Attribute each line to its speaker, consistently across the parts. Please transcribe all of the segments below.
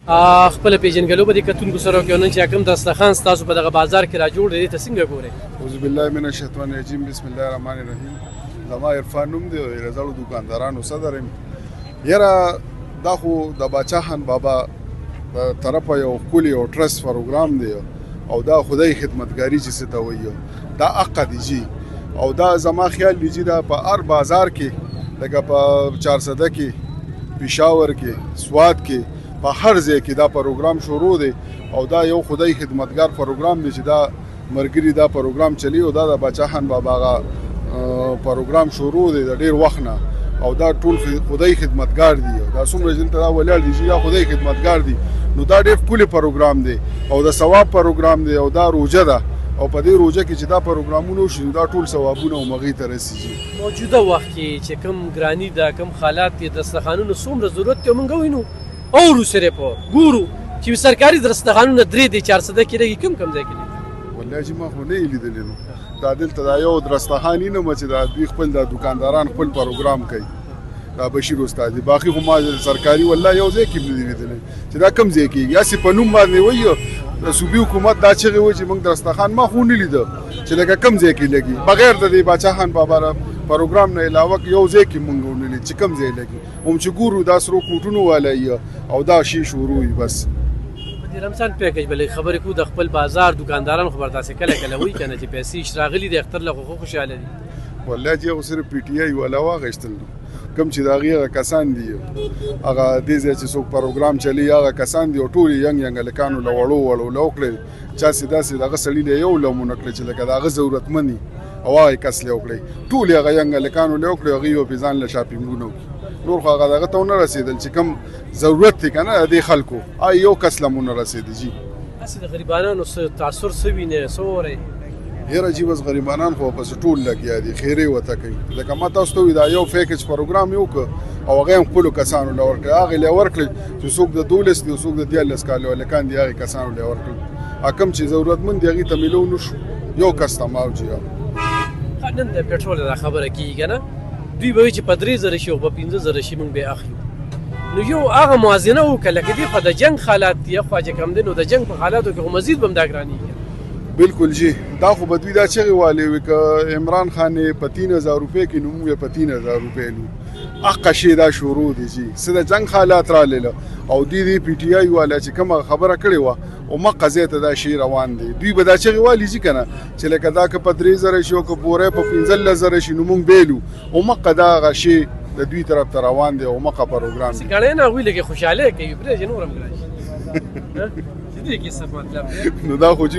Speaker 1: خپل پیژنګلو به د کتونکو سره وکړو نن چې کوم دسترخوان ستاسو په دغه بازار کې را جوړ دی ته څنګه ګورئ؟
Speaker 2: اعوذ بالله من الشیطان الرجیم بسم الله الرحمن الرحیم. زما عرفان نوم دی او د زړو دکاندارانو صدر یم. یاره دا خو د باچا خان بابا په طرفه یو ښکلی او ټرست پروګرام دی او دا خدای خدمتګاري چې څه ته وایي دا حق دی جي او دا زما خیال دی چې دا په هر بازار کې لکه په 400 کې پېښور کې سوات کې په هر ځای کې دا پروګرام شروع دی او دا یو خدای خدمتګار پروګرام دی چې دا مرګري دا پروګرام چلی او دا د باچا خان بابا پروګرام شروع دی د ډیر وخت نه او دا ټول خدای خدمتګار دی دا څومره چې دا ولاړ دي چې دا خدای خدمتګار دی نو دا ډیر ښکلی پروګرام دی او د ثواب پروګرام دی او دا روزه ده او په دې روزه کې چې دا پروګرامونه وشي دا ټول ثوابونه او مغې ته رسیږي.
Speaker 1: موجوده وخت کې چې کوم ګرانی ده کوم حالات دي دسترخوانونو څومره ضرورت دی موږ وینو اورو سره په ګورو چې سرکاري دسترخوانونه درې دي 400 کې لګي کم ځای کې
Speaker 2: والله چې ما خو نه لیدلې نو دا دلته دا یو دسترخوان نه مچ دا دوی خپل د دکانداران خپل پروګرام کوي دا بشیر استاد دی باقي خو ما سرکاري والله یو ځای کې نه لیدلې چې دا کم ځای کې یا سي په نوم باندې وایو د صوبې حکومت دا چې وایي چې موږ دسترخوان ما خو نه لیدو چې لکه کم ځای کې لګي بغیر د باچا خان بابا پروګرام نه علاوه یو ځای کې مونږ ونلې چې کم ځای لګي هم چې ګورو دا سرو کوټونو والا او دا شی شروع بس
Speaker 1: د رمضان پیکج بلې خبرې کو د خپل بازار دکانداران خبر تاسو کله کله وایي کنه چې پیسې شراغلي د اختر له خو خوشاله دي
Speaker 2: والله چې او صرف پی ټی آی ولا واغشتل کم چې دا غیره کسان دي هغه دې چې څوک پروګرام چلی هغه کسان دي او ټول ینګ لکانو لوړو لوکړي چا سیدا دغه سړی له یو لمونه کړی چې لکه دغه ضرورتمنی او هغه کس له وکړي ټول هغه ینګ لکانو له وکړي هغه یو بيزان له شاپینګونو نور خو هغه دغه ته نه رسیدل چې کم ضرورت دی کنه د خلکو یو کس لمونه رسیدي جی
Speaker 1: اصل غریبانو تاثر سوینه سوري
Speaker 2: یره جی بس غریبانان خو پس ټول لګیا دي خیره وته کوي لکه ما تاسو ته دا یو فیکج پروګرام یو او هغه خپل کسانو له ورکړي هغه له ورکړي چې څوک د دولس دی څوک د 14 کالو لکان دی هغه کسانو له ورکړي اکم چې ضرورتمند دی هغه ته ملو نشو یو کستماو جی
Speaker 1: نن د پټرول د خبره کیږي نه دوی به چې په 3000 شي او په 15000 شي مونږ به اخلو نو یو هغه موازنه وکړه کې دی په د جنگ حالات دی خو چې کم دي نو د جنگ په حالاتو کې مزید بم داګرانی
Speaker 2: بالکل جی دا خو بدوی دا چغه والي وک عمران خان په 3000 روپے کې نو موږ په 3000 روپے لو اقا شی دا شروع دي جی سده جنگ حالات را لیله او دی پی ټی آی والا چې کوم خبره کړې و او مقزه ته دا شی روان دي دوی به دا چغه والی چې کنه چې لکه دا که په 3000 شو که پوره په 15000 شي نو موږ بیلو او مقدا غشي د دوی طرف ته روان دي او مقا پروګرام دي
Speaker 1: څنګه نه ویل کې خوشاله کوي پرې جنورم ګرځي
Speaker 2: نو دا خو چې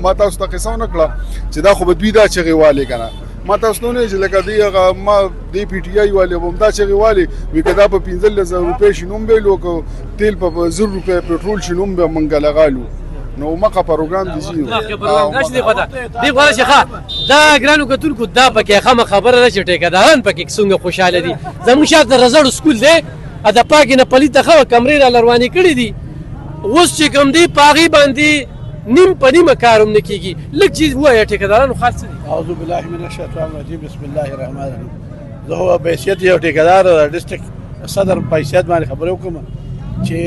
Speaker 2: ما تاسو ته قصه نه کړه چې دا خو به دوی دا چغې والي کنه ما تاسو نه چې لکه دی هغه ما دی پی ټی آی والي هم دا چغې والي وی کدا په 15000 روپے شنوم به لوک تیل په 0 روپے پټرول شنوم به منګه لغالو نو مقا پروګرام دي شي
Speaker 1: دی غواړي چې دا ګرانو کتونکو دا پکې خبره نه چټه کدان پکې څنګه خوشاله دي زموږ شاته رزړ سکول دی ادا پاک نه پلیته خو کمرې را لرواني کړی دي اوس چې کوم دی پاغي باندې نیم په نیمه کاروم نه کیږي لږ چیز وایي ټیکدارانو خالص دي.
Speaker 3: اعوذ بالله من الشیطان الرجیم بسم الله الرحمن الرحیم. زه هو په حیثیت یو ټیکدار د ډیسټریکټ صدر په حیثیت باندې خبرې وکړم چې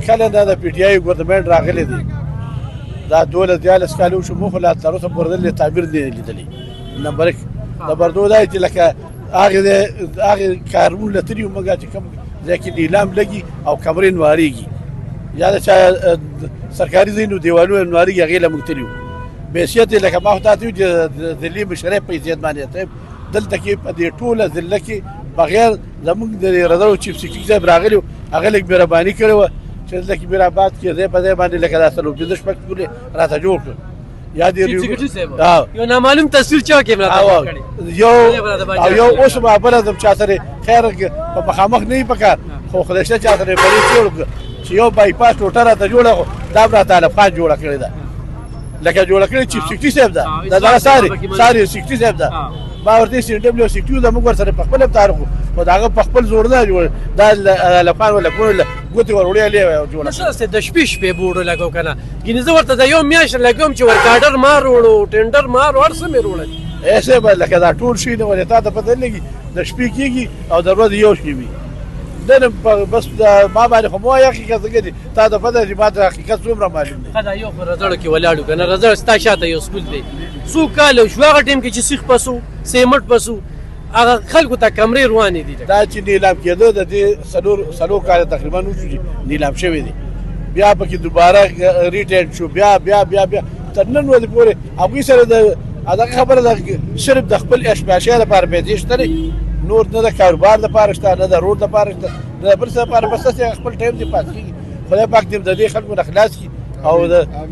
Speaker 3: کله دا د پی ټی آی ګورنمنت راغلی دی دا 12 کالو شو مخ لا تر اوسه پرځل تعبیر دی لیدلې نمبر 1 نمبر 2 دا چې لکه هغه کارون لتریو مګا چې کوم ځکه اعلان لګي او کمرین واریږي یا د سرکاري زینو دیوالو نواري غیله مختلف به حیثیت لکه ما ته د ذلی مشرع په حیثیت باندې ته دلته کې په دې ټوله ذله کې بغیر زموږ د رضاو چیف سیکرټری صاحب راغلی هغه لیک مهرباني کړو چې لکه بیراباد کې زه په دې باندې لکه تاسو په دې شپږ ټوله راته جوړ کړ یا دې
Speaker 1: یو نامعلوم تصویر چا کې راته کړی
Speaker 3: یو اوس ما بل د چا سره خیر په مخامخ نه پکار خو خدای شته چا سره پرې جوړ چې یو بای پاس ټوټه راته جوړه دا به تعالی فاج جوړه کړی دا لکه جوړه کړی چیف سیکرټری صاحب دا ساری سیکرټری صاحب دا ما ورته سي ډبلیو سیکرټری دا موږ سره په خپل تاریخ او دا په خپل زور نه جوړ دا لپاره ولا کول ګوتې ورولې لې جوړه
Speaker 1: اساس د شپې په بورډ لګاو کنه ګینه زه ورته د یو میاش لګوم چې ورکاډر ما وروړو ټینډر ما ورسې مې وروړل
Speaker 3: ایسه به لکه دا ټول شي نه ولې تا ته پته لګي د شپې کېږي او د ورځې یو شي وي نن بس ما باندې خو مو حقیقت څنګه دي تا د پته چې ما ته حقیقت څومره معلوم دی
Speaker 1: دا یو خو رزړو کې ولاړو کنه رزړ ستا شاته یو سکول دی څو کال شو هغه ټیم کې چې سیخ پسو سیمټ پسو هغه خلکو ته کمرې روانې دي
Speaker 3: دا چې نیلام کېدو د دې څلور کال تقریبا وشو چې نیلام شوی دی بیا پکې دوباره ریټیل شو بیا تر نن ورځې پورې هغوی سره د دا خبره ده صرف د خپل اشباشۍ لپاره پیسې شته نور نه د کاروبار لپاره شته نه د روډ لپاره شته نه د بل څه لپاره بس هسې خپل ټایم دې پاس کېږي خدای پاک دې د دې خلکو نه خلاص کړي او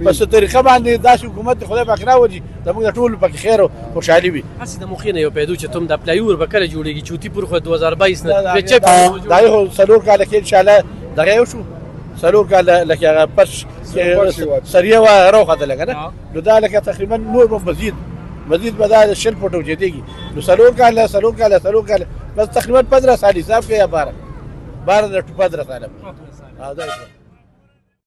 Speaker 3: په څه طریقه باندې داسې حکومت دې خدای پاک راولي زموږ د ټولو پکې خیر او خوشحالي وي
Speaker 1: هسې د مخې نه یو پیدا چې تم د پلایور به کله جوړېږي چوتي پور خو 2022 نه
Speaker 3: دا یو څلور کاله کې انشاءالله دغه یو شو څلور کاله لکه هغه پرش سریه وه راوختله که نه نو دا لکه تقریبا نور به مزید به دا شل فوټه اوچتېږي نو څلور کاله بس تقریبا 15 سال حساب کوي یا 12 د 15 ساله